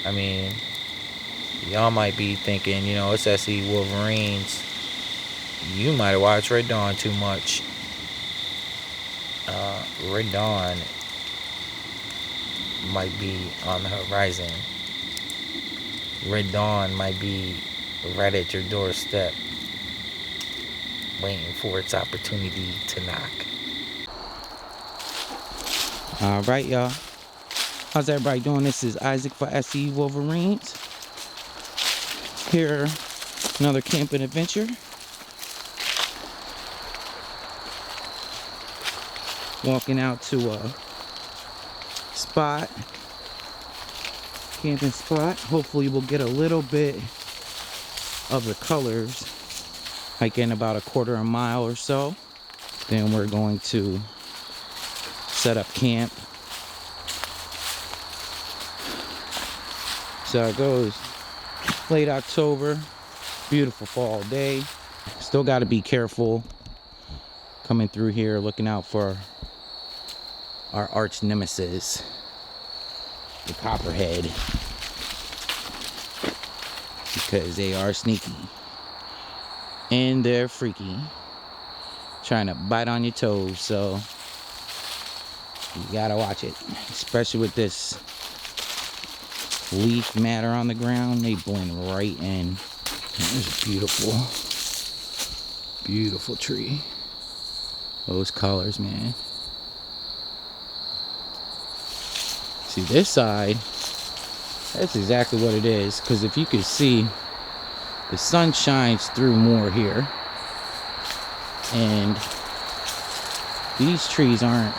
I mean, y'all might be thinking, it's SE Wolverines. You might have watched Red Dawn too much. Red Dawn might be on the horizon. Red Dawn might be right at your doorstep, waiting for its opportunity to knock. All right, y'all. How's everybody doing? This is Isaac for SE Wolverines. Here, another camping adventure. Walking out to a spot, camping spot. Hopefully we'll get a little bit of the colors. Hiking about a quarter of a mile or so. Then we're going to set up camp. So it goes. Late October, beautiful fall day. Still got to be careful coming through here, looking out for our arch nemesis, the copperhead, because they are sneaky and they're freaky, trying to bite on your toes. So you gotta watch it, especially with this leaf matter on the ground. They blend right in. There's a beautiful tree. Those colors, man. See this side, that's exactly what it is, because if you could see, the sun shines through more here, and these trees aren't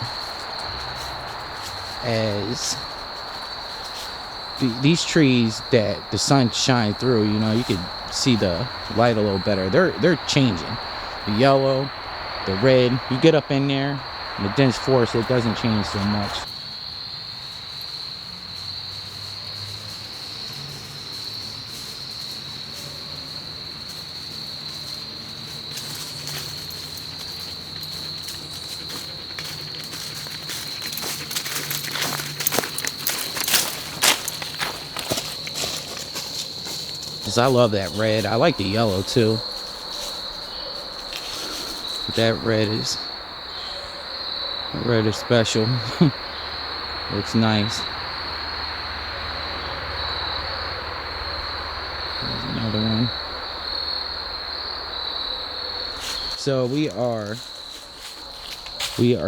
as these trees that the sun shine through, you could see the light a little better. They're changing. The yellow, the red, you get up in there in the dense forest, it doesn't change so much. I love that red. I like the yellow too. But that red is special. Looks nice. There's another one. So we are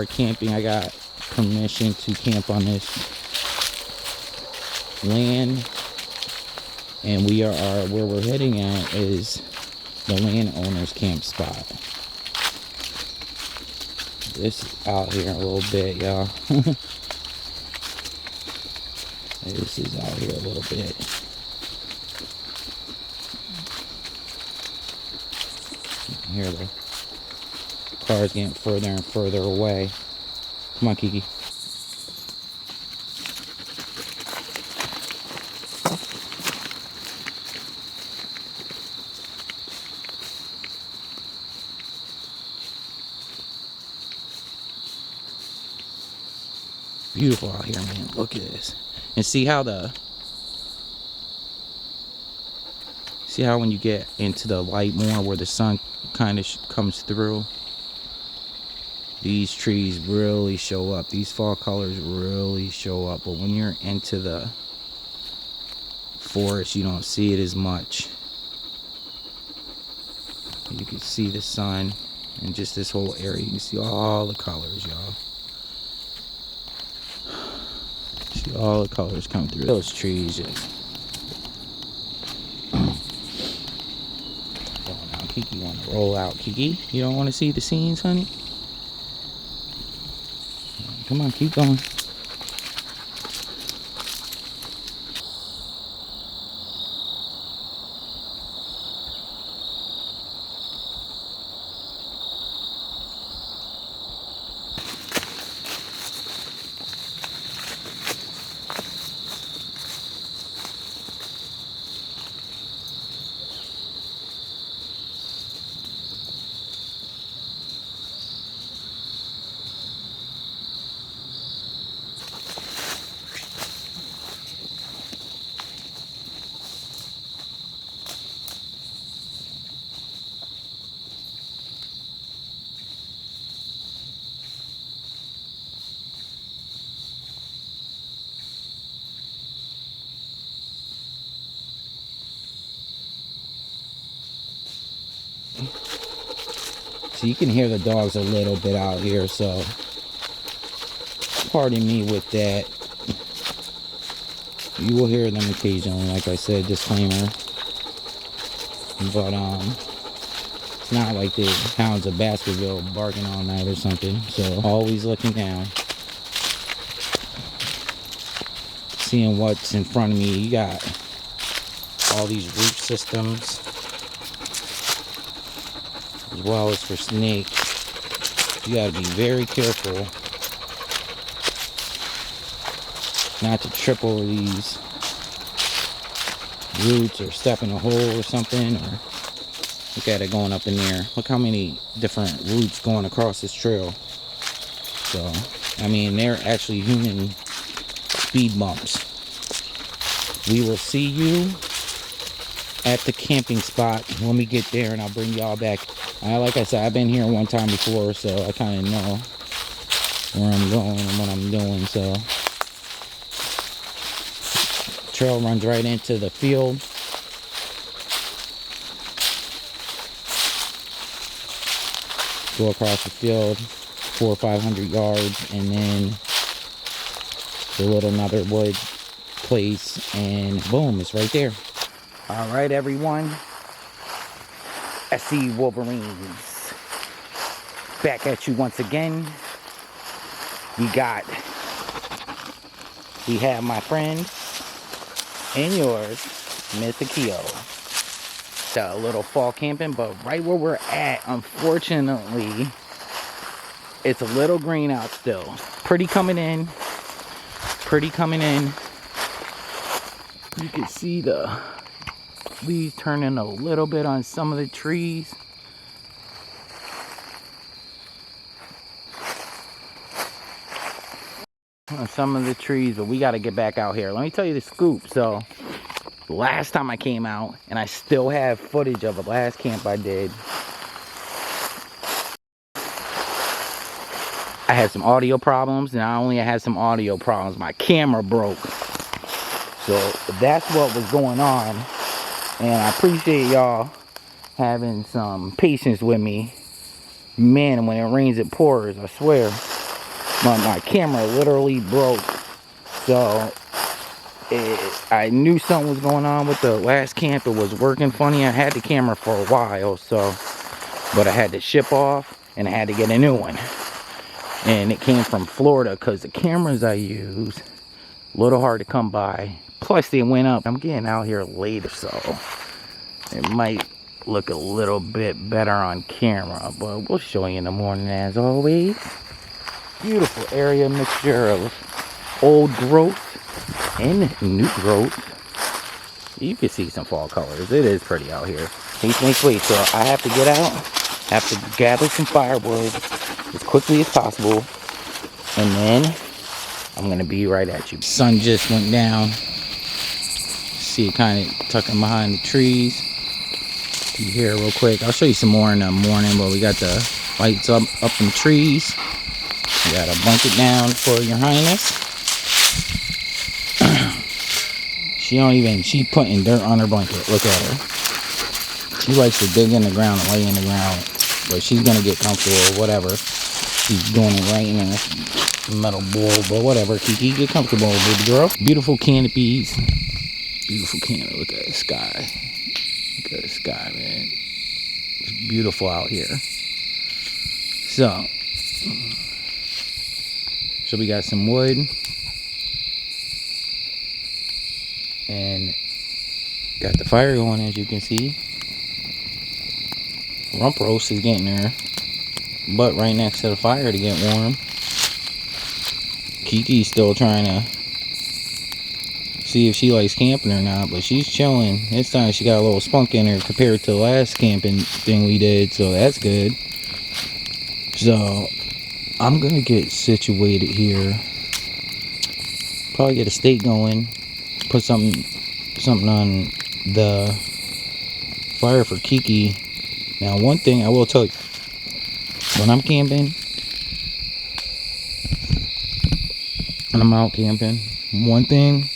camping. I got permission to camp on this land. And where we're heading at is the landowner's camp spot. This is out here a little bit, y'all. This is out here a little bit. You can hear the cars getting further and further away. Come on, Kiki. Beautiful out here, man. Look at this. And see how when you get into the light more, where the sun kind of comes through, these trees really show up. These fall colors really show up. But when you're into the forest, you don't see it as much. You can see the sun and just this whole area. You can see all the colors, y'all. See all the colors come through those trees. Just oh, now Kiki want to roll out. Kiki, you don't want to see the scenes, honey? Come on, keep going. So you can hear the dogs a little bit out here, so pardon me with that. You will hear them occasionally, like I said, disclaimer. But it's not like the hounds of Baskerville barking all night or something. So always looking down, seeing what's in front of me. You got all these root systems, as well as for snakes. You got to be very careful not to trip over these roots or step in a hole or something. Or look at it going up in there. Look how many different roots going across this trail. So I mean, they're actually human speed bumps. We will see you at the camping spot when we get there, and I'll bring y'all back. Like I said, I've been here one time before, so I kind of know where I'm going and what I'm doing. So trail runs right into the field. Go across the field 400 or 500 yards, and then the little Netherwood place, and boom, it's right there. All right, everyone. SC Wolverines back at you once again. We have my friend and yours, Mr. Keo. A little fall camping, but right where we're at, unfortunately, it's a little green out still. Pretty coming in. You can see the leaves turning a little bit on some of the trees. On some of the trees, but we got to get back out here. Let me tell you the scoop. So last time I came out, and I still have footage of the last camp I did, I had some audio problems. Not only I had some audio problems, my camera broke. So that's what was going on, and I appreciate y'all having some patience with me. Man, when it rains it pours, I swear. My camera literally broke. So I knew something was going on with the last camp. It was working funny. I had the camera for a while, so, but I had to ship off and I had to get a new one. And it came from Florida because the cameras I use, a little hard to come by. Plus they went up. I'm getting out here later, so it might look a little bit better on camera, but we'll show you in the morning as always. Beautiful area, mixture of old growth and new growth. You can see some fall colors. It is pretty out here. Wait. So I have to get out. Have to gather some firewood as quickly as possible, and then I'm gonna be right at you. Sun just went down. See it kind of tucking behind the trees. You hear it real quick. I'll show you some more in the morning, but we got the lights up in the trees. You gotta bunk it down for your highness. She putting dirt on her blanket. Look at her. She likes to dig in the ground and lay in the ground, but she's gonna get comfortable or whatever. She's doing it right in a metal bowl, but whatever. Kiki, get comfortable, baby girl. Beautiful canopies. Beautiful canopy. Look at the sky. Look at the sky, man. It's beautiful out here. So we got some wood, and got the fire going, as you can see. Rump roast is getting there, but right next to the fire to get warm. Kiki's still trying to see if she likes camping or not, but she's chilling. This time she got a little spunk in her compared to the last camping thing we did, so that's good. So I'm gonna get situated here. Probably get a steak going. Put something on the fire for Kiki. Now, one thing I will tell you, when I'm camping, when I'm out camping, one thing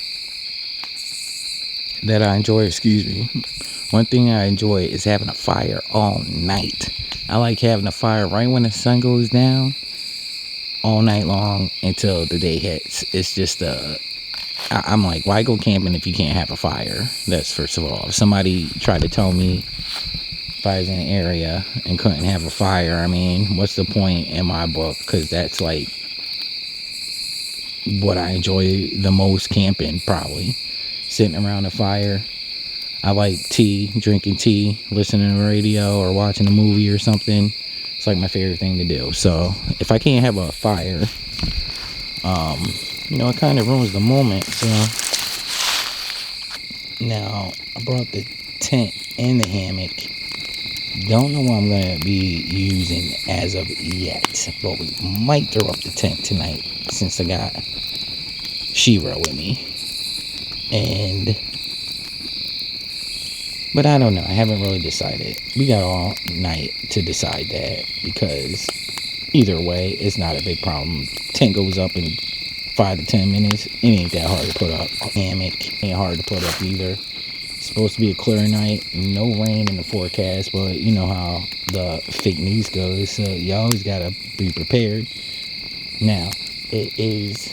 that I enjoy, One thing I enjoy is having a fire all night. I like having a fire right when the sun goes down, all night long until the day hits. It's just I'm like, why go camping if you can't have a fire? That's first of all. If somebody tried to tell me if I was in an area and couldn't have a fire, I mean, what's the point in my book? Because that's like what I enjoy the most camping, probably. Sitting around a fire. I like tea, drinking tea, listening to the radio or watching a movie or something. It's like my favorite thing to do. So if I can't have a fire, you know, it kind of ruins the moment. So now I brought the tent and the hammock. Don't know what I'm going to be using as of yet, but we might throw up the tent tonight since I got Shira with me. But I don't know. I haven't really decided. We got all night to decide that because either way, it's not a big problem. Tent goes up in 5 to 10 minutes. It ain't that hard to put up. Hammock ain't hard to put up either. It's supposed to be a clear night. No rain in the forecast, but you know how the fake news goes. So you always got to be prepared. Now, it is...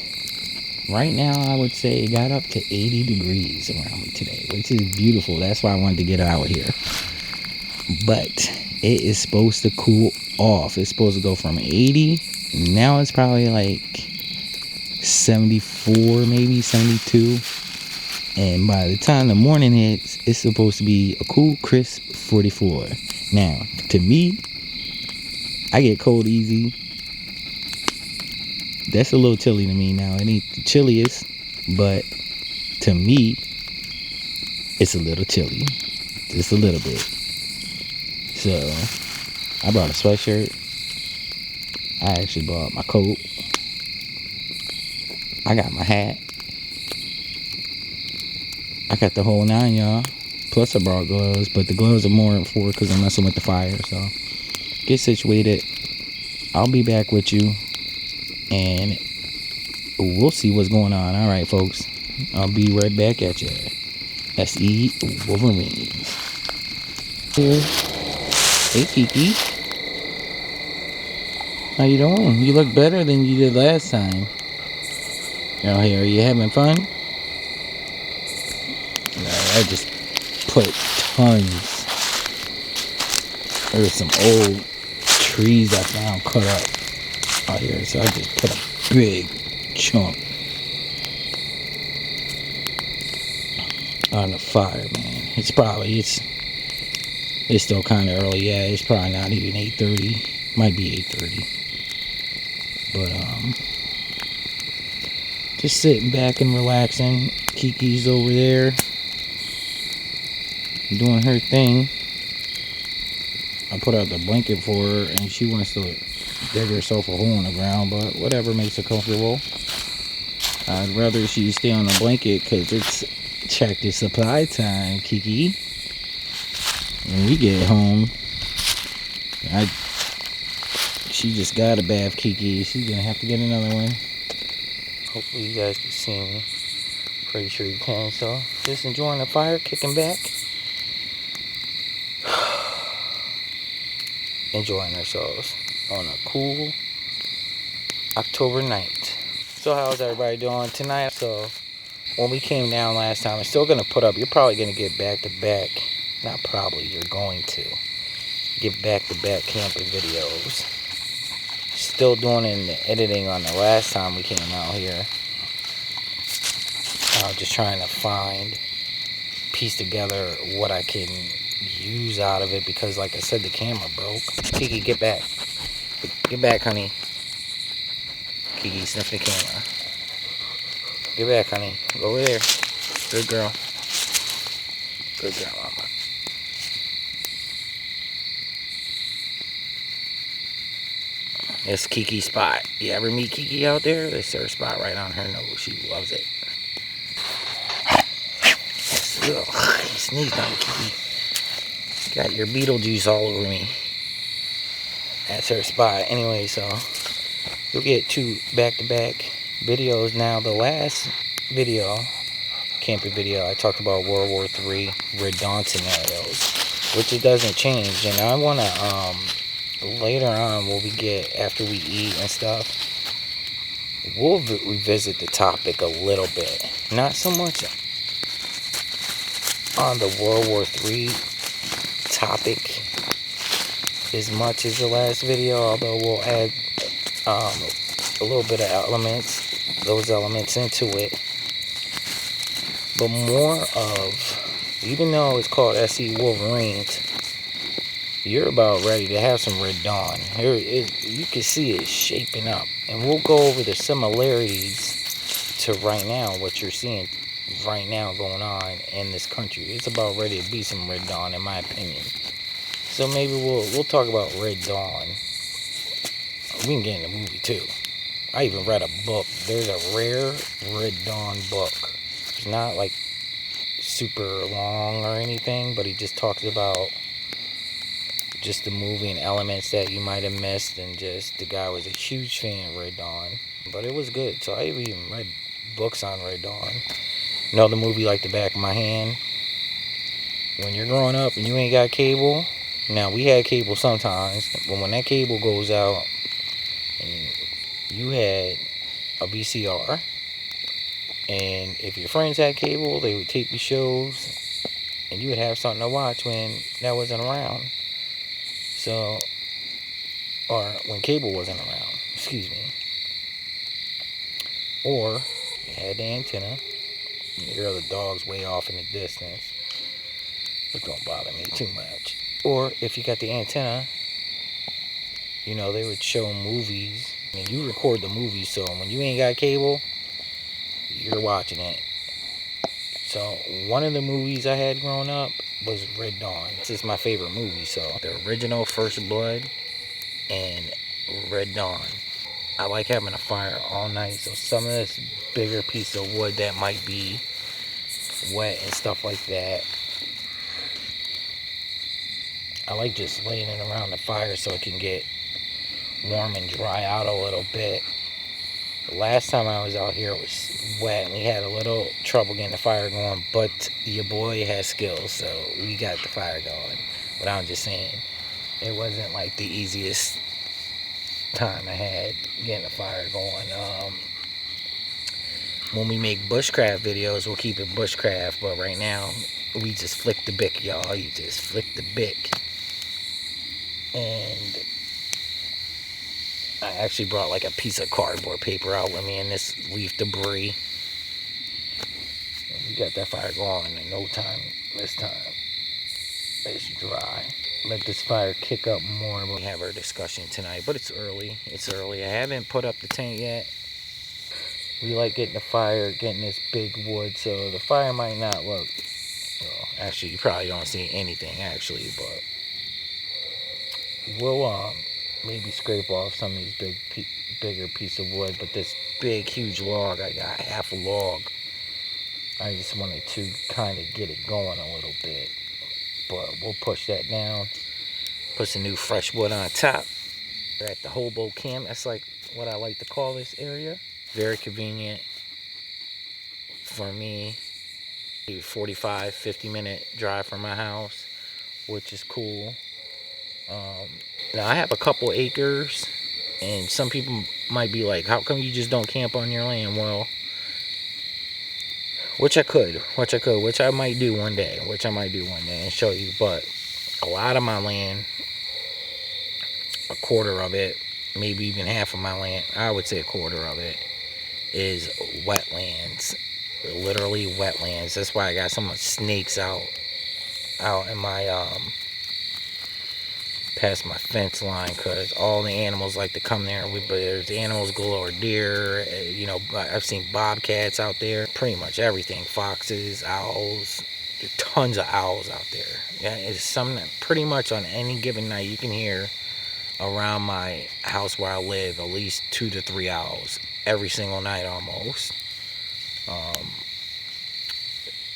Right now, I would say it got up to 80 degrees around me today, which is beautiful. That's why I wanted to get out here. But it is supposed to cool off. It's supposed to go from 80. Now it's probably like 74, maybe 72. And by the time the morning hits, it's supposed to be a cool, crisp 44. Now, to me, I get cold easy. That's a little chilly to me now. It ain't the chilliest, but to me, it's a little chilly. Just a little bit. So, I brought a sweatshirt. I actually brought my coat. I got my hat. I got the whole 9, y'all. Plus I brought gloves, but the gloves are more for because I'm messing with the fire. So, get situated. I'll be back with you. And we'll see what's going on. All right, folks. I'll be right back at you. S.E. Wolverine. Here. Hey, Kiki. How you doing? You look better than you did last time. Oh, hey, are you having fun? I just put tons. There's some old trees I found cut up out here, so I just put a big chunk on the fire, man. It's still kind of early. Yeah, it's probably not even 8:30. Might be 8:30. But just sitting back and relaxing. Kiki's over there doing her thing. I put out the blanket for her, and she wants to dig herself a hole in the ground, but whatever makes her comfortable. I'd rather she stay on the blanket because it's Tractor Supply time, Kiki. When we get home, she just got a bath, Kiki. She's gonna have to get another one. Hopefully you guys can see me. Pretty sure you can. So just enjoying the fire, kicking back, enjoying ourselves on a cool October night. So how's everybody doing tonight? So when we came down last time, I'm still gonna put up. You're probably gonna get back to back. Not probably. You're going to get back to back camping videos. Still doing the editing on the last time we came out here. I'm just trying to piece together what I can use out of it because, like I said, the camera broke. Kiki, get back. Get back, honey. Kiki, sniff the camera. Get back, honey. Go over there. Good girl. Good girl, mama. It's Kiki's spot. You ever meet Kiki out there? This is her spot right on her nose. She loves it. Ugh, you sneezed on me, Kiki. Got your Beetlejuice all over me. That's her spot. Anyway, so you'll get 2 back-to-back videos now. The last video camping video, I talked about World War III Red Dawn scenarios, which it doesn't change. And I want to, later on, when we get, after we eat and stuff, we'll revisit the topic a little bit. Not so much on the World War III topic as much as the last video, although we'll add a little bit of those elements into it. But more of, even though it's called SE Wolverines, you're about ready to have some Red Dawn. You can see it shaping up. And we'll go over the similarities to right now, what you're seeing right now going on in this country. It's about ready to be some Red Dawn, in my opinion. So maybe we'll talk about Red Dawn. We can get in the movie too. I even read a book. There's a rare Red Dawn book. It's not like super long or anything, but he just talks about just the movie and elements that you might have missed, and just the guy was a huge fan of Red Dawn. But it was good. So I even read books on Red Dawn. Know the movie like the back of my hand. When you're growing up and you ain't got cable, now we had cable sometimes, but when that cable goes out and you had a VCR, and if your friends had cable, they would tape you shows, and you would have something to watch when that wasn't around. So, or when cable wasn't around, excuse me. Or you had the antenna. You hear the dogs way off in the distance. It don't bother me too much. Or if you got the antenna, you know, they would show movies, and you record the movie, so when you ain't got cable, you're watching it. So one of the movies I had growing up was Red Dawn. This is my favorite movie. So the original First Blood and Red Dawn. I like having a fire all night, so some of this bigger piece of wood that might be wet and stuff like that, I like just laying it around the fire so it can get warm and dry out a little bit. The last time I was out here, it was wet, and we had a little trouble getting the fire going, but your boy has skills, so we got the fire going. But I'm just saying, it wasn't like the easiest time I had getting the fire going. When we make bushcraft videos, we'll keep it bushcraft, but right now, we just flick the bick, y'all. You just flick the bick. And I actually brought like a piece of cardboard paper out with me in this leaf debris. And we got that fire going in no time this time. It's dry. Let this fire kick up more. We have our discussion tonight, but it's early. It's early. I haven't put up the tent yet. We like getting the fire, getting this big wood, so the fire might not look, well, actually you probably don't see anything actually, but we'll maybe scrape off some of these bigger piece of wood. But this big huge log, I got half a log. I just wanted to kind of get it going a little bit, but we'll push that down, put some new fresh wood on top. We're at the hobo camp. That's like what I like to call this area. Very convenient for me. 45-50 minute drive from my house, which is cool. Now I have a couple acres, and some people might be like, how come you just don't camp on your land? Well, which I might do one day, and show you. But a lot of my land, a quarter of it, maybe even half of my land, I would say a quarter of it, is wetlands. Literally wetlands. That's why I got so much snakes out in my past my fence line, because all the animals like to come there. There's animals galore, deer, you know, I've seen bobcats out there, pretty much everything, foxes, owls, there's tons of owls out there. Yeah, it's something pretty much on any given night you can hear around my house where I live at least 2 to 3 owls every single night almost.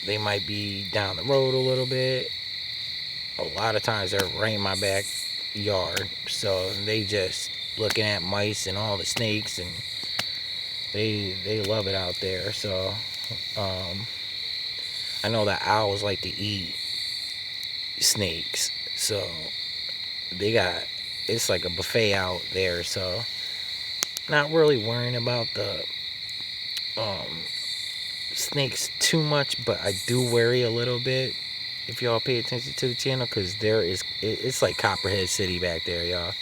They might be down the road a little bit. A lot of times they're right in my backyard, so they just looking at mice and all the snakes, and they love it out there. So I know that owls like to eat snakes, so they got, it's like a buffet out there. So not really worrying about the um snakes too much, but I do worry a little bit if y'all pay attention to the channel, because there is, it's like Copperhead City back there, y'all,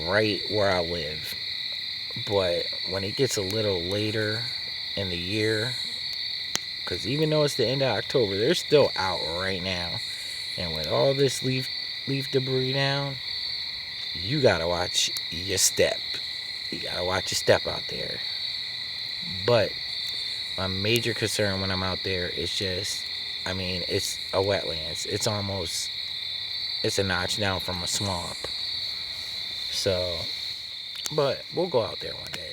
right where I live. But when it gets a little later in the year, because even though it's the end of October, they're still out right now. And with all this leaf debris down, you gotta watch your step. You gotta watch your step out there. But my major concern when I'm out there is just, I mean, it's a wetlands. It's almost, it's a notch down from a swamp. So, but we'll go out there one day.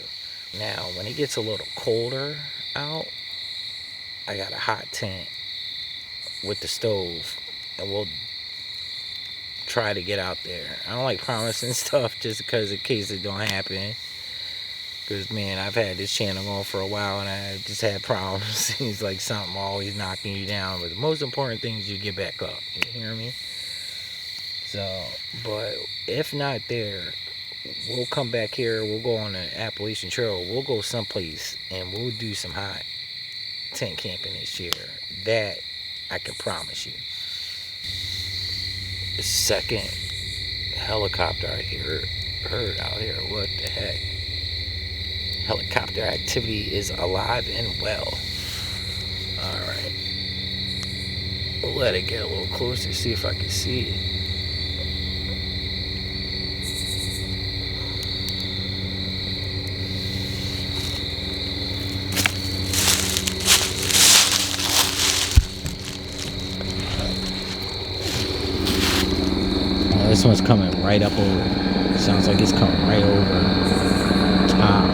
Now, when it gets a little colder out, I got a hot tent with the stove, and we'll try to get out there. I don't like promising stuff just because in case it don't happen. Because, man, I've had this channel going for a while and I just had problems. It's like something always knocking you down. But the most important thing is you get back up. You hear me? So, but if not there, we'll come back here. We'll go on the Appalachian Trail. We'll go someplace and we'll do some hot tent camping this year. That I can promise you. The second helicopter I heard out here. What the heck? Helicopter activity is alive and well. Alright. We'll let it get a little closer, see if I can see it. This one's coming right up over. Sounds like it's coming right over top.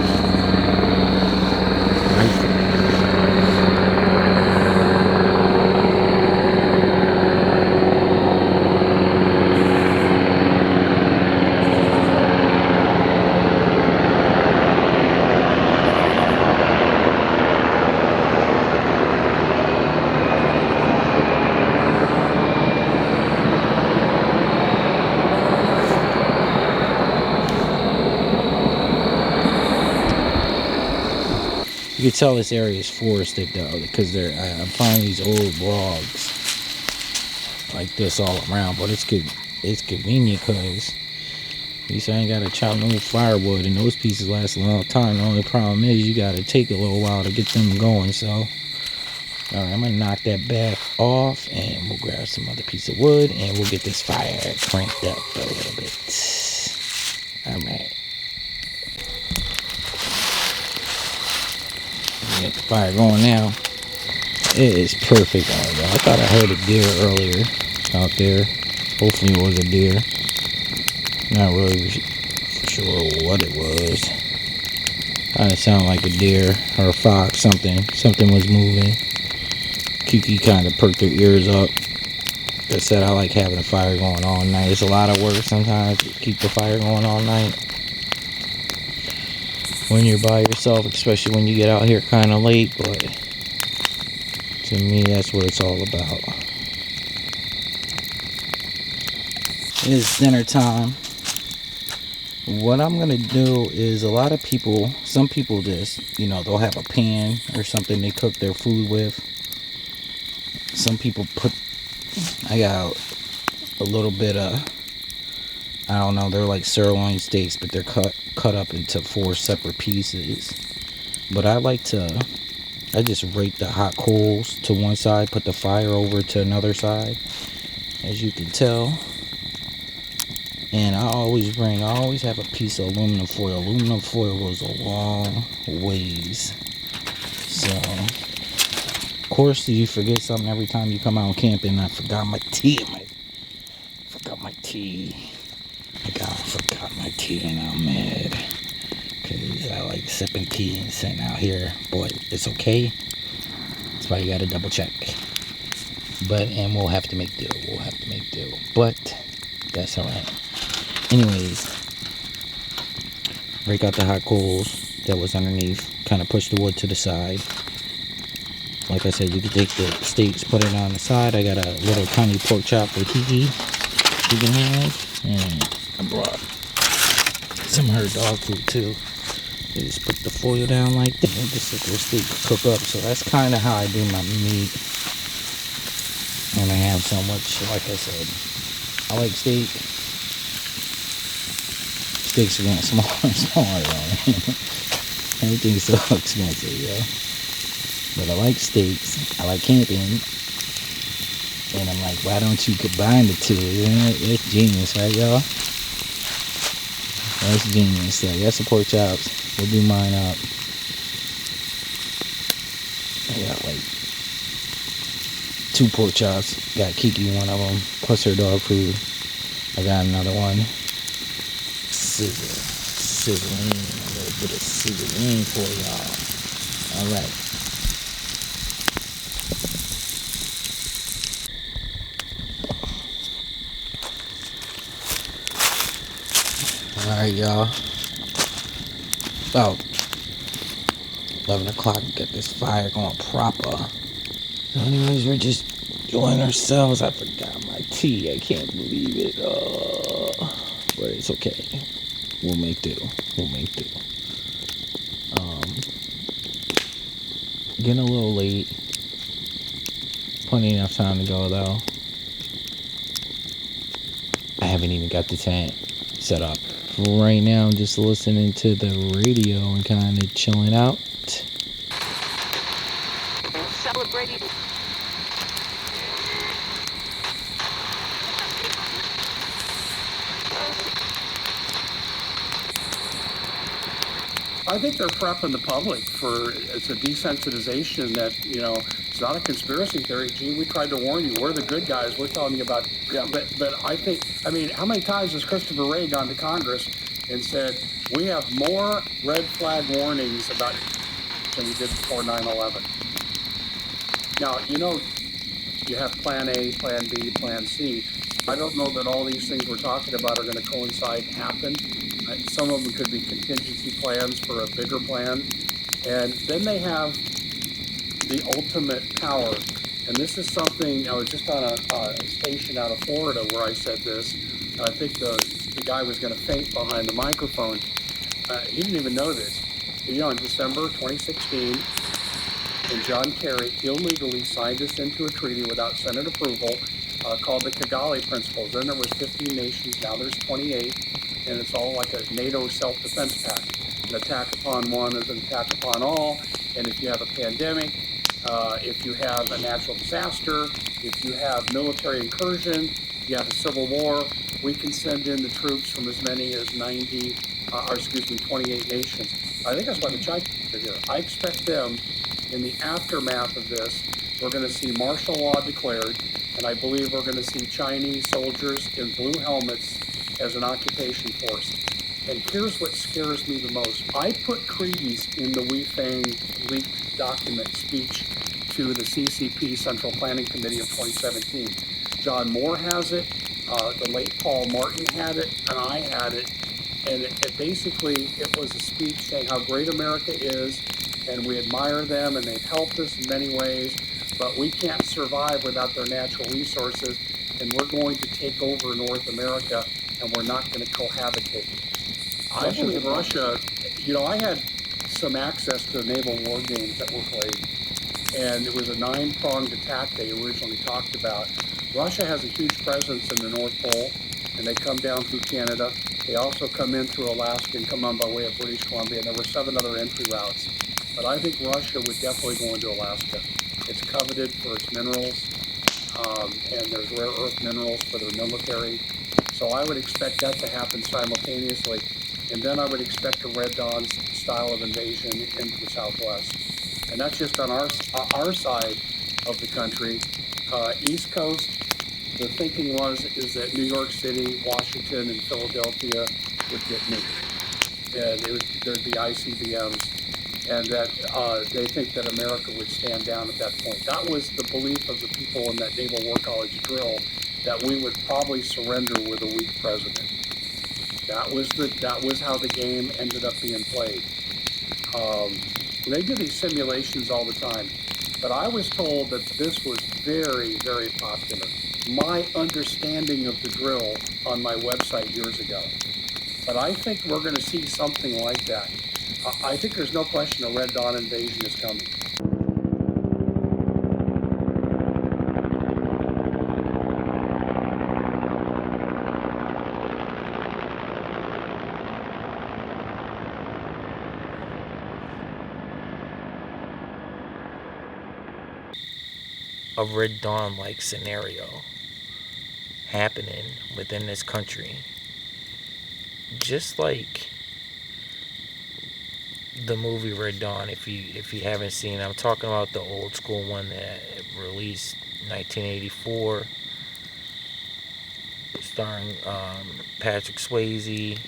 You can tell this area is forested though, because I'm finding these old logs like this all around. But it's convenient because at least I ain't gotta chop no firewood, and those pieces last a long time. The only problem is you gotta take a little while to get them going. So, all right, I'm gonna knock that back off, and we'll grab some other piece of wood, and we'll get this fire cranked up a little bit. All right. Get the fire going now. It is perfect out there. I thought I heard a deer earlier out there. Hopefully it was a deer. Not really sure what it was. Kind of sounded like a deer or a fox. Something was moving. Kiki kind of perked her ears up. Like I said, I like having a fire going all night. It's a lot of work sometimes to keep the fire going all night when you're by yourself, especially when you get out here kind of late. But to me, that's what it's all about. It's dinner time. What I'm gonna do is, a lot of people, some people just, they'll have a pan or something they cook their food with. Some people I got a little bit of, I don't know, they're like sirloin steaks, but they're cut up into 4 separate pieces. But I just rake the hot coals to one side, put the fire over to another side, as you can tell. And I always have a piece of aluminum foil. Aluminum foil goes a long ways. So, of course, you forget something every time you come out camping. I forgot my tea. I forgot my tea and I'm mad. Because I like sipping tea and sitting out here. But it's okay. That's why you gotta double check. And we'll have to make do. But that's alright. Anyways, break out the hot coals that was underneath. Kind of push the wood to the side. Like I said, you can take the steaks, put it on the side. I got a little tiny pork chop for Kiki she can have. And I brought some of her dog food too. You just put the foil down like that and just let the steak cook up. So that's kind of how I do my meat. And I have so much, like I said, I like steak. Steaks are getting smaller and smaller though. Everything's so expensive, yo. But I like steaks. I like camping. And I'm like, why don't you combine the two? It's genius, right, y'all? That's genius. So that's the pork chops. We'll do mine up. I got like 2 pork chops. Got Kiki one of them, plus her dog food. I got another one. Sizzling. A little bit of sizzling for y'all. All right. Alright, y'all. About 11 o'clock, get this fire going proper. So anyways, we're just enjoying ourselves. I forgot my tea. I can't believe it. But it's okay. We'll make do. Getting a little late. Plenty enough time to go, though. I haven't even got the tent set up. Right now, I'm just listening to the radio and kind of chilling out. Celebrating. I think they're prepping the public for it's a desensitization that, it's not a conspiracy theory. Gee, we tried to warn you. We're the good guys. We're telling you about, but I think, how many times has Christopher Wray gone to Congress and said, we have more red flag warnings about than we did before 9/11? Now, you have plan A, plan B, plan C. I don't know that all these things we're talking about are going to coincide and happen. Some of them could be contingency plans for a bigger plan. And then they have the ultimate power. And this is something, I was just on a station out of Florida where I said this. I think the guy was going to faint behind the microphone. He didn't even know this. In December 2016, and John Kerry illegally signed us into a treaty without Senate approval called the Kigali Principles. Then there was 15 nations, now there's 28, and it's all like a NATO self-defense pact. An attack upon one is an attack upon all, and if you have a pandemic, if you have a natural disaster, if you have military incursion, you have a civil war, we can send in the troops from as many as 28 nations. I think that's why the Chinese are here. I expect them, in the aftermath of this, we're going to see martial law declared, and I believe we're going to see Chinese soldiers in blue helmets as an occupation force. And here's what scares me the most. I put credence in the Weifeng leaked document speech to the CCP Central Planning Committee of 2017. John Moore has it, the late Paul Martin had it, and I had it. And it basically was a speech saying how great America is, and we admire them, and they've helped us in many ways, but we can't survive without their natural resources, and we're going to take over North America, and we're not going to cohabitate. I believe Russia, I had some access to naval war games that were played, and it was a 9-pronged attack they originally talked about. Russia has a huge presence in the North Pole, and they come down through Canada. They also come in through Alaska and come on by way of British Columbia, and there were 7 other entry routes. But I think Russia would definitely go into Alaska. It's coveted for its minerals, and there's rare earth minerals for their military. So I would expect that to happen simultaneously. And then I would expect a Red Dawn style of invasion into the Southwest. And that's just on our side of the country. East Coast, the thinking is that New York City, Washington, and Philadelphia would get nuked. And there'd be ICBMs. And that they think that America would stand down at that point. That was the belief of the people in that Naval War College drill, that we would probably surrender with a weak president. That was how the game ended up being played. They do these simulations all the time. but I was told that this was very, very popular. My understanding of the drill on my website years ago. But I think we're going to see something like that. I think there's no question a Red Dawn invasion is coming. A Red Dawn like scenario happening within this country, just like the movie Red Dawn. If you haven't seen it, I'm talking about the old school one that released 1984, starring Patrick Swayze,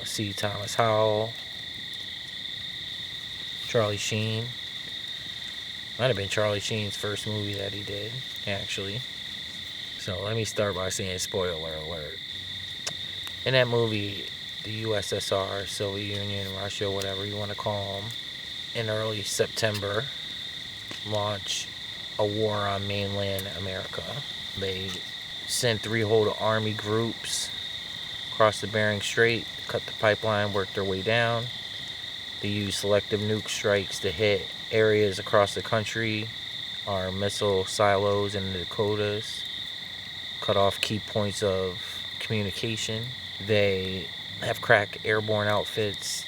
C. Thomas Howell, Charlie Sheen. Might have been Charlie Sheen's first movie that he did, actually. So let me start by saying spoiler alert. In that movie, the USSR, Soviet Union, Russia, whatever you want to call them, in early September, launch a war on mainland America. They sent 3 whole army groups across the Bering Strait, cut the pipeline, worked their way down. They used selective nuke strikes to hit areas across the country, our missile silos in the Dakotas, cut off key points of communication. They have crack airborne outfits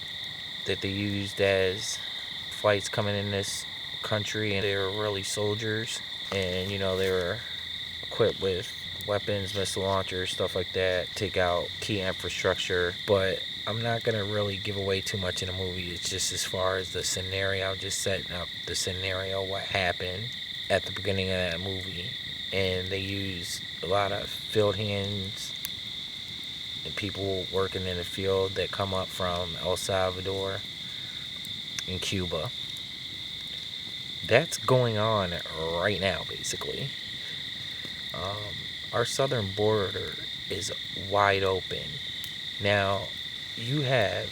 that they used as flights coming in this country, and they were really soldiers, and they were equipped with weapons, missile launchers, stuff like that, take out key infrastructure. But I'm not going to really give away too much in the movie. It's just as far as the scenario, just setting up the scenario, what happened at the beginning of that movie. And they use a lot of field hands and people working in the field that come up from El Salvador and Cuba. That's going on right now, basically. Our southern border is wide open. Now, you have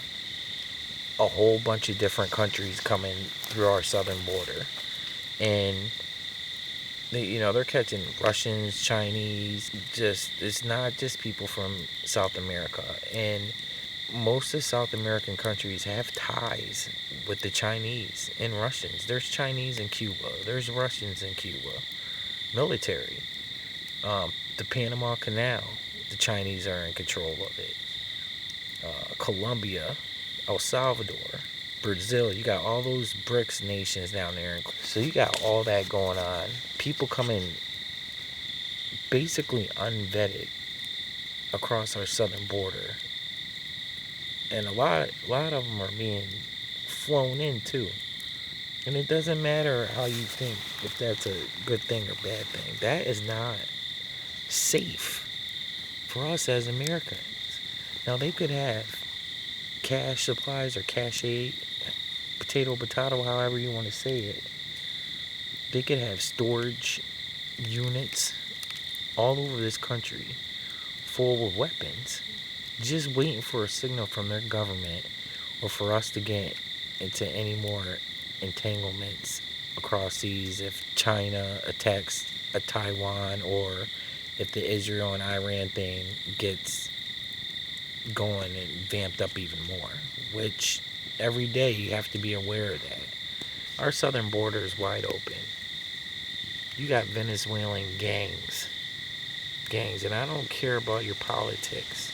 a whole bunch of different countries coming through our southern border, and they're catching Russians, Chinese. It's not just people from South America, and most of South American countries have ties with the Chinese and Russians. There's Chinese in Cuba. There's Russians in Cuba. Military. The Panama Canal, the Chinese are in control of it. Colombia, El Salvador, Brazil, you got all those BRICS nations down there. So you got all that going on. People coming basically unvetted across our southern border. And a lot of them are being flown in too. And it doesn't matter how you think, if that's a good thing or bad thing. That is not safe for us as Americans. Now, they could have cash supplies or cash aid, potato, however you want to say it. They could have storage units all over this country full of weapons, just waiting for a signal from their government or for us to get into any more entanglements across seas if China attacks a Taiwan, or if the Israel and Iran thing gets going and vamped up even more, which every day you have to be aware of that. Our southern border is wide open. You got Venezuelan gangs, and I don't care about your politics.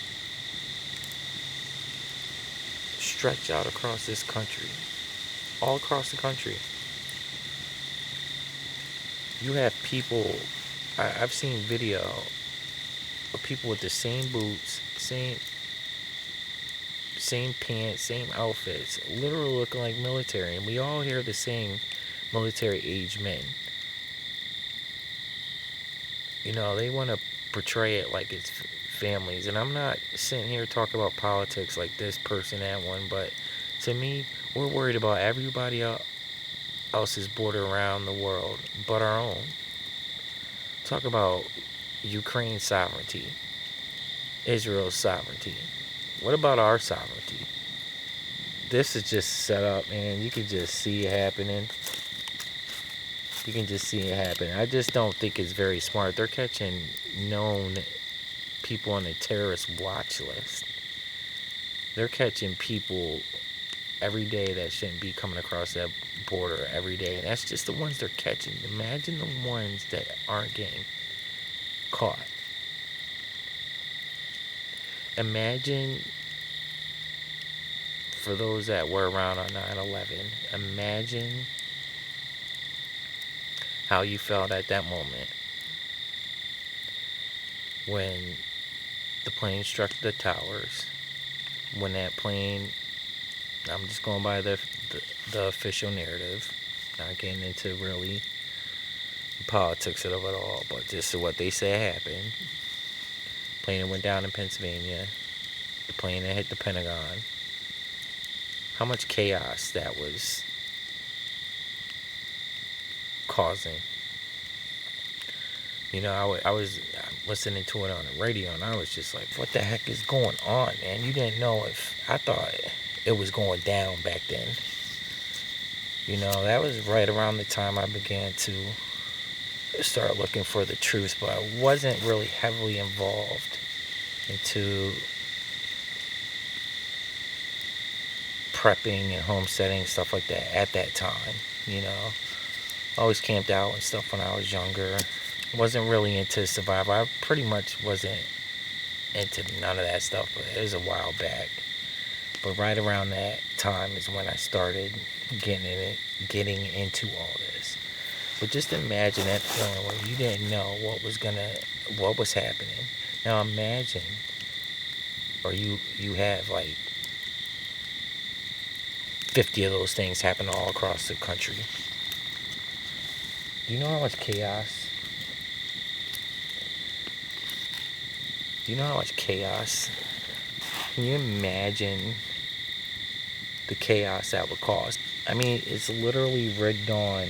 Stretch out across this country, all across the country. You have people, I've seen video of people with the same boots, same pants, same outfits, literally looking like military, and we all hear the same military age men. They want to portray it like it's families, and I'm not sitting here talking about politics like this person, that one, but to me, we're worried about everybody else's border around the world but our own. Talk about Ukraine's sovereignty, Israel's sovereignty. What about our sovereignty? This is just set up, man. You can just see it happening. You can just see it happen. I just don't think it's very smart. They're catching known people on the terrorist watch list. They're catching people every day that shouldn't be coming across that border every day. And that's just the ones they're catching. Imagine the ones that aren't getting caught. Imagine, for those that were around on 9/11, imagine how you felt at that moment when the plane struck the towers. When that plane, I'm just going by the official narrative, not getting into really the politics of it all, but just what they say happened. Plane that went down in Pennsylvania, the plane that hit the Pentagon. How much chaos that was causing. You know, I was listening to it on the radio, and I was just like, what the heck is going on, man? You didn't know if... I thought it was going down back then. You know, that was right around the time I began to start looking for the truth, but I wasn't really heavily involved into prepping and homesteading, stuff like that at that time. You know, I always camped out and stuff when I was younger. Wasn't really into survival. I pretty much wasn't into none of that stuff, but it was a while back. But right around that time is when I started getting into all this. But just imagine that feeling where you didn't know what was happening. Now imagine, or you have like 50 of those things happen all across the country. Do you know how much chaos? Do you know how much chaos? Can you imagine the chaos that would cause? I mean, it's literally Red Dawn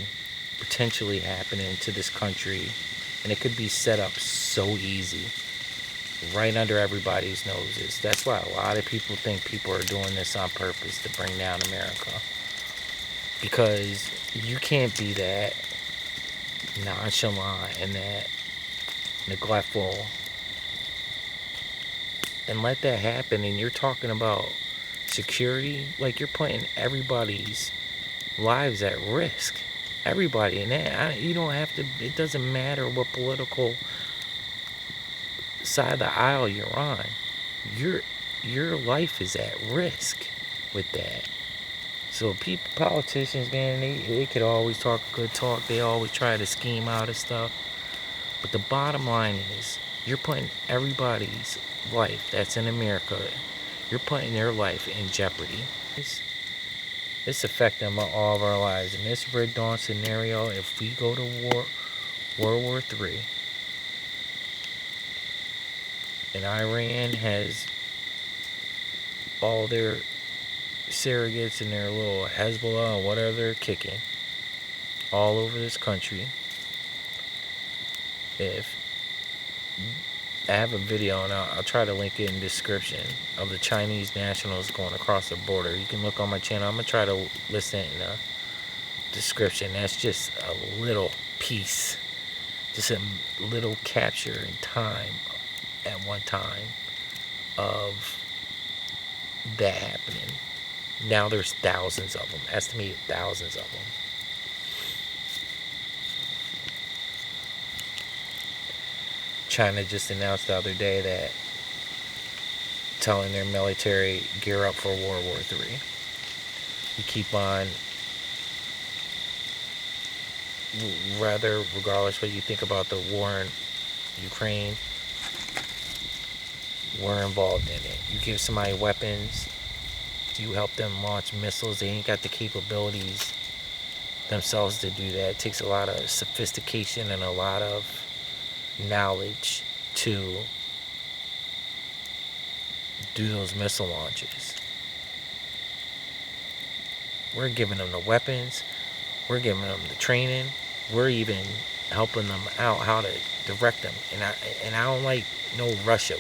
potentially happening to this country, and it could be set up so easy, right under everybody's noses. That's why a lot of people think people are doing this on purpose to bring down America. Because you can't be that nonchalant and that neglectful and let that happen. And you're talking about security, like you're putting everybody's lives at risk. Everybody. And that, you don't have to, it doesn't matter what political side of the aisle you're on. Your life is at risk with that. So politicians, man, they could always talk good talk. They always try to scheme out of stuff. But the bottom line is, you're putting everybody's life that's in America, you're putting their life in jeopardy. It's affecting all of our lives. In this Red Dawn scenario, if we go to war, World War III, and Iran has all their surrogates and their little Hezbollah or whatever they're kicking all over this country. If I have a video, and I'll try to link it in the description, of the Chinese nationals going across the border. You can look on my channel. I'm going to try to list it in the description. That's just a little piece, just a little capture in time at one time of that happening. Now there's thousands of them, estimated thousands of them. China just announced the other day that telling their military gear up for World War III. We keep on, regardless what you think about the war in Ukraine, we're involved in it. You give somebody weapons, you help them launch missiles. They ain't got the capabilities themselves to do that. It takes a lot of sophistication and a lot of knowledge to do those missile launches. We're giving them the weapons, we're giving them the training, we're even helping them out how to direct them. And I don't like no Russia,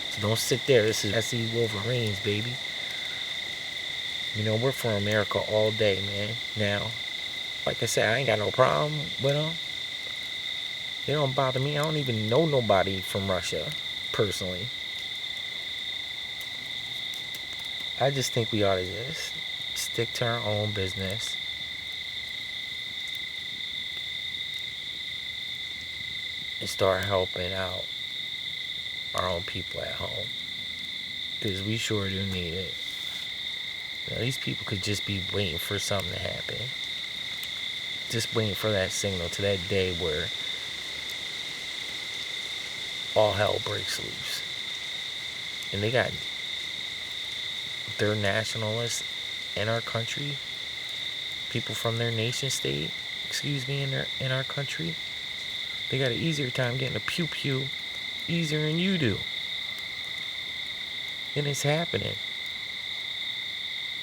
so don't sit there. This is SC Wolverines, baby. You know, we're for America all day, man. Now, Like I said, I ain't got no problem with them. They don't bother me. I don't even know nobody from Russia, personally. I just think we ought to just stick to our own business. And start helping out our own people at home. Because we sure do need it. You know, these people could just be waiting for something to happen. Just waiting for that signal to that day where all hell breaks loose. And they got their nationalists in our country, people from their nation state, in our country. They got an easier time getting a pew-pew easier than you do. And it's happening.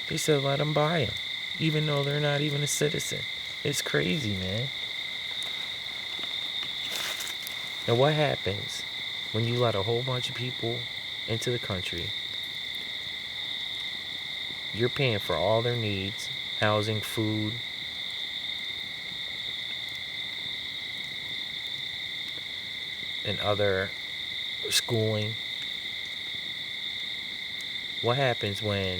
They said let them buy them, even though they're not even a citizen. It's crazy, man. Now what happens when you let a whole bunch of people into the country? You're paying for all their needs, housing, food, and other schooling. What happens when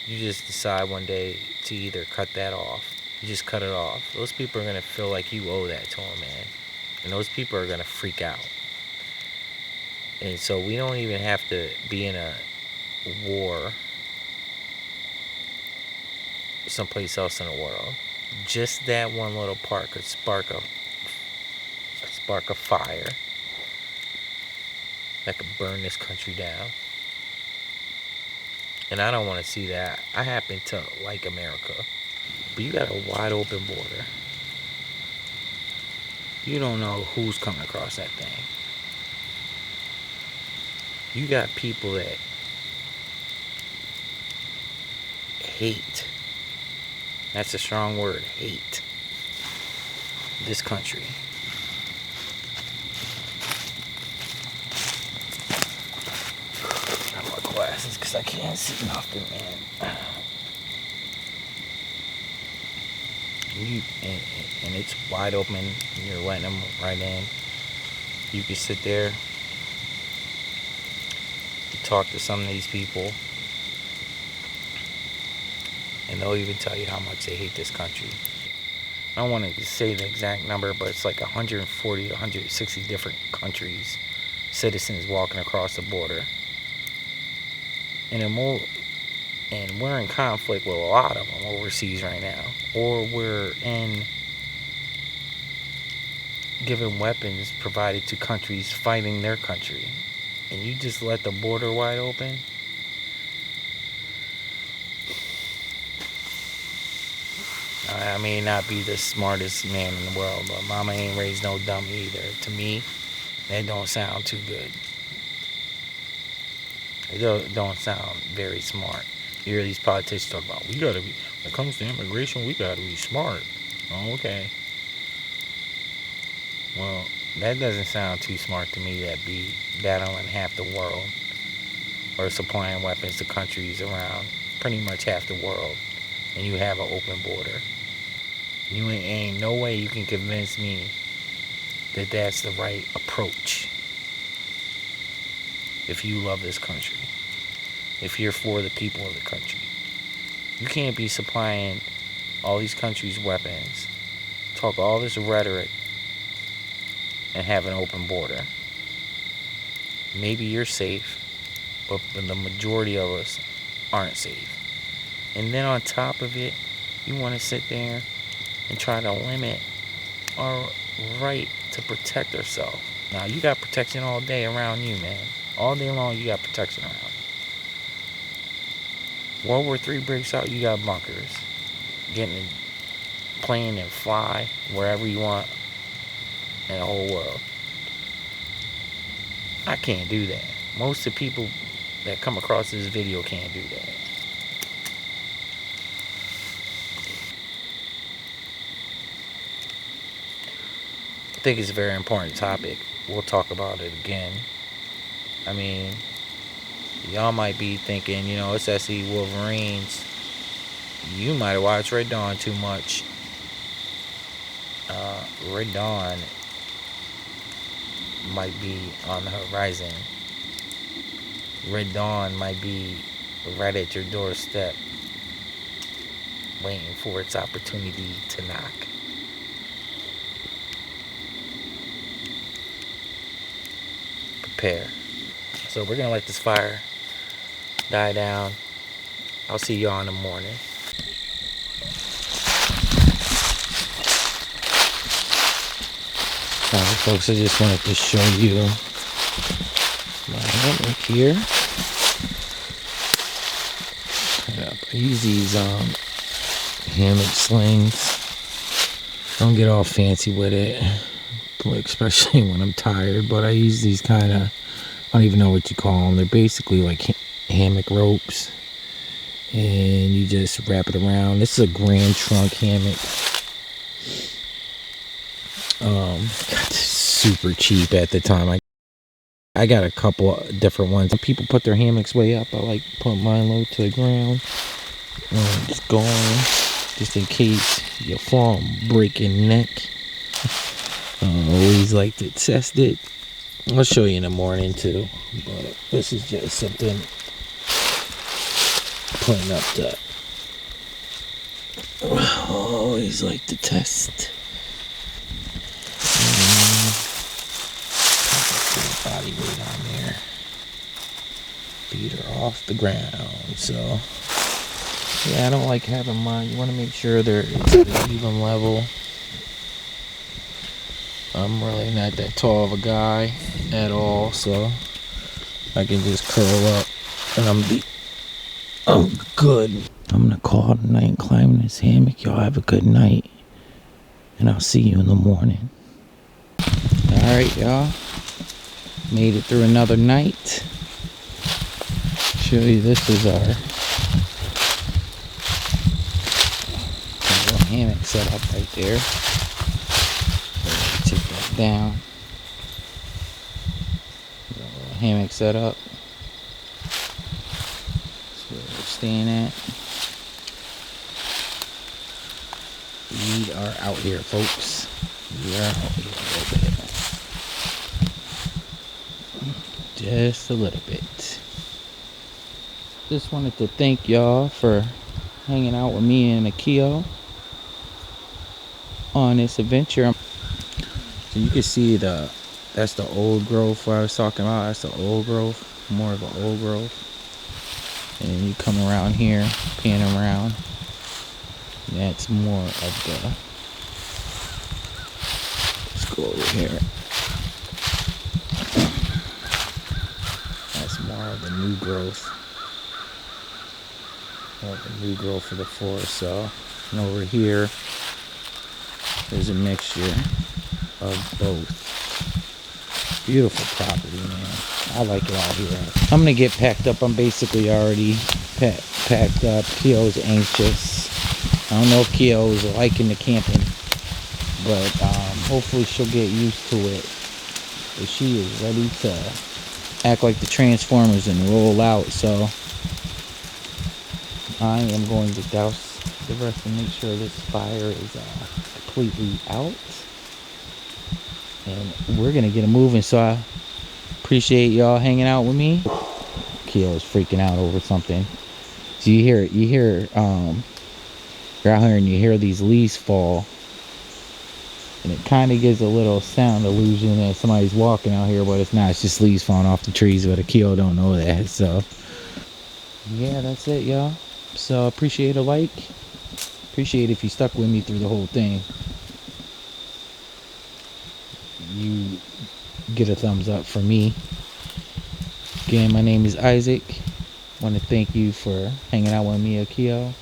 you just decide one day to either cut that off? You just cut it off. Those people are going to feel like you owe that to them, man. And those people are going to freak out. And so we don't even have to be in a war someplace else in the world. Just that one little part could spark a fire that could burn this country down. And I don't want to see that. I happen to like America, but you got a wide open border. You don't know who's coming across that thing. You got people that hate, that's a strong word, hate this country. Got my glasses because I can't see nothing, man. And it's wide open, and you're letting them right in. You can sit there, you talk to some of these people, and they'll even tell you how much they hate this country. I don't want to say the exact number, but it's like 140, 160 different countries, citizens walking across the border. And we're in conflict with a lot of them overseas right now. Or we're giving weapons provided to countries fighting their country. And you just let the border wide open? I may not be the smartest man in the world, but mama ain't raised no dummy either. To me, that don't sound too good. It don't sound very smart. You hear these politicians talk about, when it comes to immigration, we gotta be smart. Oh, okay. Well, that doesn't sound too smart to me, that be battling half the world or supplying weapons to countries around pretty much half the world, and you have an open border. You ain't no way you can convince me that that's the right approach if you love this country, if you're for the people of the country. You can't be supplying all these countries weapons, talk all this rhetoric, and have an open border. Maybe you're safe, but the majority of us aren't safe. And then on top of it, you want to sit there and try to limit our right to protect ourselves. Now, you got protection all day around you, man. All day long, you got protection around you. World War III breaks out, you got bunkers. Getting a plane and fly wherever you want in the whole world. I can't do that. Most of the people that come across this video can't do that. I think it's a very important topic. We'll talk about it again. I mean, y'all might be thinking, it's SE Wolverines You might have watched Red Dawn too much. Red Dawn might be on the horizon. Red Dawn might be right at your doorstep, waiting for its opportunity to knock. Prepare. So we're gonna let this fire die down. I'll see y'all in the morning. Alright folks, I just wanted to show you my hammock here. I use these hammock slings. Don't get all fancy with it, especially when I'm tired, but I use these kind of, I don't even know what you call them. They're basically like hammock ropes, and you just wrap it around. This is a Grand Trunk hammock. Got this super cheap at the time. I got a couple of different ones. People put their hammocks way up. I like put mine low to the ground. Just go on, just in case you fall and break your neck. Always like to test it. I'll show you in the morning too. But this is just something putting up the. Always like to test. Body weight on there. Feet are off the ground. So yeah, I don't like having mine. You want to make sure they're at an even level. I'm really not that tall of a guy at all, so I can just curl up and I'm good. I'm gonna call it a night climbing this hammock. Y'all have a good night, and I'll see you in the morning. All right, y'all. Made it through another night. Show you, this is our little hammock set up right there. Take that down. Little hammock set up. That's where we're staying at. We are out here, folks. We are out here a little bit. Just a little bit. Just wanted to thank y'all for hanging out with me and Akio on this adventure. So you can see that's the old growth I was talking about. That's the old growth, more of an old growth. And you come around here, pan around, and that's more of the. Let's go over here. More of the new growth. More of the new growth of the forest. So, and over here, there's a mixture of both. Beautiful property, man. I like it out here. I'm gonna get packed up. I'm basically already packed up. Kio's anxious. I don't know if Kio is liking the camping, but hopefully she'll get used to it. But she is ready to act like the Transformers and roll out. So I am going to douse the rest and make sure this fire is completely out, and we're gonna get it moving. So I appreciate y'all hanging out with me. Kio's freaking out over something. So you're out here and you hear these leaves fall, and it kind of gives a little sound illusion that somebody's walking out here, but it's not. It's just leaves falling off the trees, but Akio don't know that. So yeah, that's it, y'all. So appreciate a like. Appreciate if you stuck with me through the whole thing. You get a thumbs up for me. Again, my name is Isaac. Want to thank you for hanging out with me, Akio.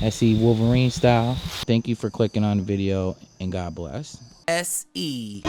SE Wolverine style. Thank you for clicking on the video, and God bless. SE.